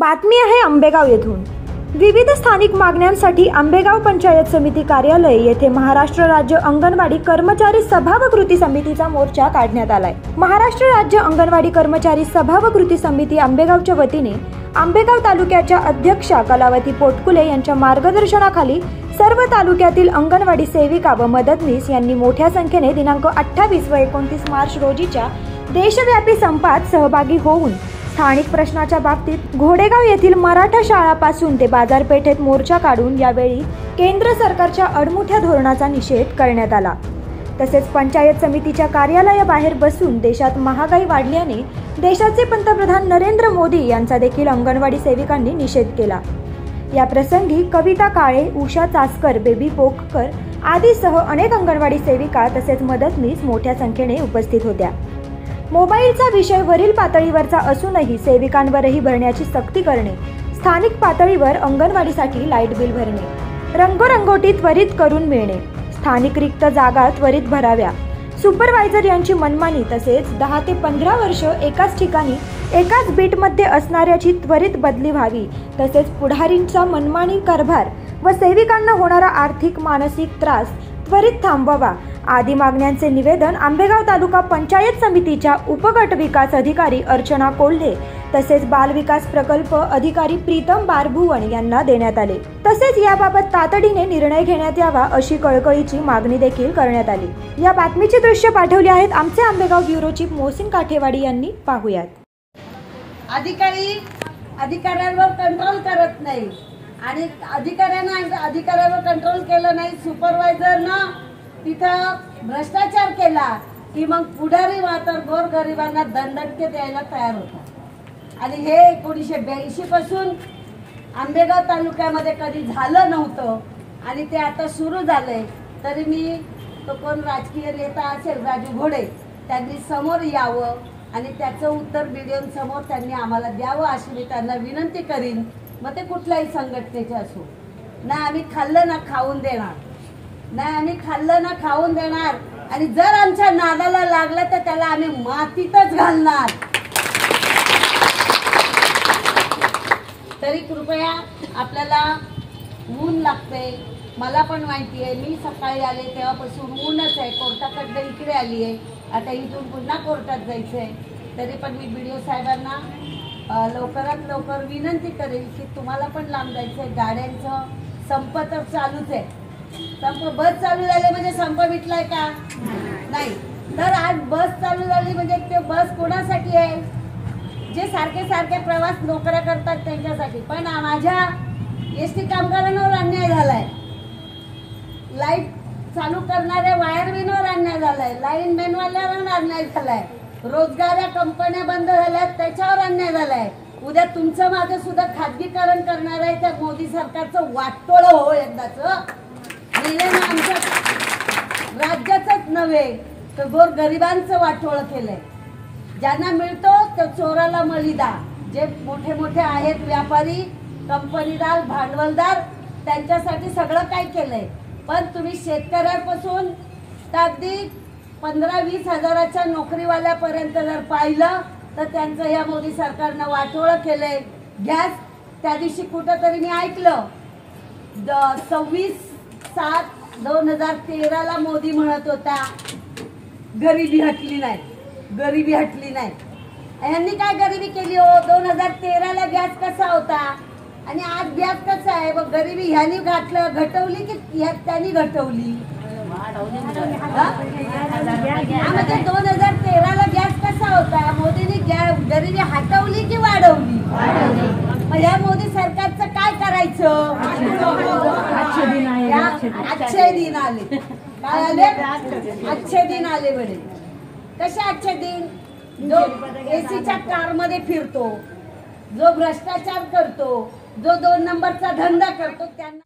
बातमी आहे आंबेगाव येथून। विविध स्थानिक मागण्यांसाठी आंबेगाव पंचायत समिती कार्यालय येथे महाराष्ट्र राज्य अंगणवाडी कर्मचारी सभा व कृती समितीचा मोर्चा काढण्यात आलाय। महाराष्ट्र राज्य अंगणवाडी कर्मचारी सभा व कृती समिती आंबेगावच्या वतीने आंबेगाव तालुक्याच्या अध्यक्षा कलावती पोटकुले यांच्या मार्गदर्शनाखाली सर्व तालुक्यातील अंगणवाडी सेविका व मदतनीस यांनी मोठ्या संख्येने दिनांक 28 व 29 मार्च रोजीच्या देशव्यापी संपात सहभागी होऊन स्थानिक प्रश्नाच्या बाबतीत घोडेगाव येथील मराठा शाळापासून ते बाजारपेठेत मोर्चा काढून यावेळी केंद्र सरकारच्या अडमुठ्या धोरणाचा निषेध करण्यात आला। तसेच पंचायत समितीच्या कार्यालयाबाहेर बसून देशात महागाई वाढल्याने देशाचे पंतप्रधान नरेंद्र मोदी यांचा देखील अंगणवाडी सेविकांनी निषेध केला। या प्रसंगी कविता काळे, उषा चासकर, बेबी पोककर आदीसह अनेक अंगणवाडी सेविका तसेच मदतनीस मोठ्या संख्येने उपस्थित होत्या। मोबाईलचा विषय वरील पातळीवरचा असूनही सेविकांवरही भरण्याची सक्ती करणे, स्थानिक पातळीवर अंगणवाडीसाठी लाईट बिल भरणे, रंगोरंगोटी त्वरित करून मिळणे, स्थानिक रिक्त जागा त्वरित भराव्या, सुपरवायझर यांची मनमानी तसेच 10 ते 15 वर्ष एकाच ठिकाणी एकाच बीटमध्ये असणाऱ्याची त्वरित बदली व्हावी, तसेच पुढारींचा मनमानी कारभार व सेविकांना होणारा आर्थिक मानसिक त्रास त्वरित थांबवावा आदी मागण्यांचे निवेदन आंबेगाव तालुका पंचायत समितीच्या उपगट विकास अधिकारी अर्चना कोल्हे तसेच बाल विकास प्रकल्प अधिकारी प्रीतम बारभुवन यांना देण्यात आले। तसेच याबाबत तातडीने निर्णय घेण्यात यावा अशी कळकळीची मागणी देखील करण्यात आली। या बातमीचे दृश्य पाठवले आहेत आमचे आंबेगाव ब्युरो चीफ मोहसिन काठेवाडी यांनी। पाहूयात। अधिकाऱ्यांवर कंट्रोल करत नाही आणि अधिकाऱ्यावर कंट्रोल केलं नाही, सुपरवायझरनं तिथं भ्रष्टाचार केला की मग पुढारी मात्र गोरगरिबांना दंडके द्यायला तयार होतात। आणि हे 1982 पासून आंबेगाव तालुक्यामध्ये कधी झालं नव्हतं आणि ते आता सुरू झालंय। तरी मी तो कोण राजकीय नेता असेल राजू घोडे त्यांनी समोर यावं आणि त्याचं उत्तर मीडियमसमोर त्यांनी आम्हाला द्यावं अशी मी त्यांना विनंती करीन। मग ते कुठल्याही संघटनेचे असो, ना आम्ही खाल्लं ना खाऊन देणार, नाही आम्ही खाल्लं ना खाऊन देणार आणि जर आमच्या नादाला लागलं तर त्याला आम्ही मातीतच घालणार। तरी कृपया आपल्याला ऊन लागते, मला पण माहिती आहे। मी सकाळी आले तेव्हापासून ऊनच आहे, कोर्टाकडनं इकडे आली आहे, आता इथून पुन्हा कोर्टात जायचं आहे। तरी पण मी बीडीओ साहेबांना लवकरात लवकर विनंती करेल की तुम्हाला पण लांब जायचं आहे, गाड्यांचं संप तर चालूच आहे। संप बस चालू झाले म्हणजे संप मिटलाय का? नाही। तर आज बस चालू झाली म्हणजे ते बस कोणासाठी आहे? जे सारखे सारखे प्रवास नोकऱ्या करतात त्यांच्यासाठी। पण माझ्या एसटी कामगारांवर अन्याय झालाय, लाईट चालू करणाऱ्या वायरमॅनवर अन्याय झालाय, लाईनमॅनवाल्यावर अन्याय झालाय, रोजगार कंपन्या बंद झाल्या त्याच्यावर अन्याय झालाय। उद्या तुमचं माझं सुद्धा खाजगीकरण करणार आहे त्या मोदी सरकारचं वाटोळं हो एकदाचं। आमच्या राज्याचंच नव्हे तर गोरगरिबांचं वाटोळं केलंय। ज्यांना मिळतो तो चोराला मलिदा, जे मोठे मोठे आहेत व्यापारी, कंपनीदार, भांडवलदार त्यांच्यासाठी सगळं काय केलंय। पण तुम्ही शेतकऱ्यांपासून तर अगदी 15-20 हजाराच्या नोकरीवाल्यापर्यंत जर पाहिलं तर त्यांचं या मोदी सरकारनं वाटोळं केलंय। गॅस त्या दिवशी कुठंतरी मी ऐकलं 26/7/2013 मोदी म्हणत होता गरिबी हटली नाही, गरिबी हटली नाही। यांनी काय गरिबी केली हो? 2013ला गॅस कसा होता आणि आज गॅस कसा आहे? मग गरिबी ह्यांनी घटवली की त्यांनी घटवली? म्हणजे 2013ला गॅस कसा होता? मोदींनी गरिबी हटवली की वाढवली? मग या मोदी सरकारचं काय करायचं? अच्छे दिन आले, काय आले? अच्छे दिन आले बरे। कसे अच्छे दिन? जो एसीच्या कारमध्ये फिरतो, जो भ्रष्टाचार करतो, जो 2 नंबरचा धंदा करतो त्यांना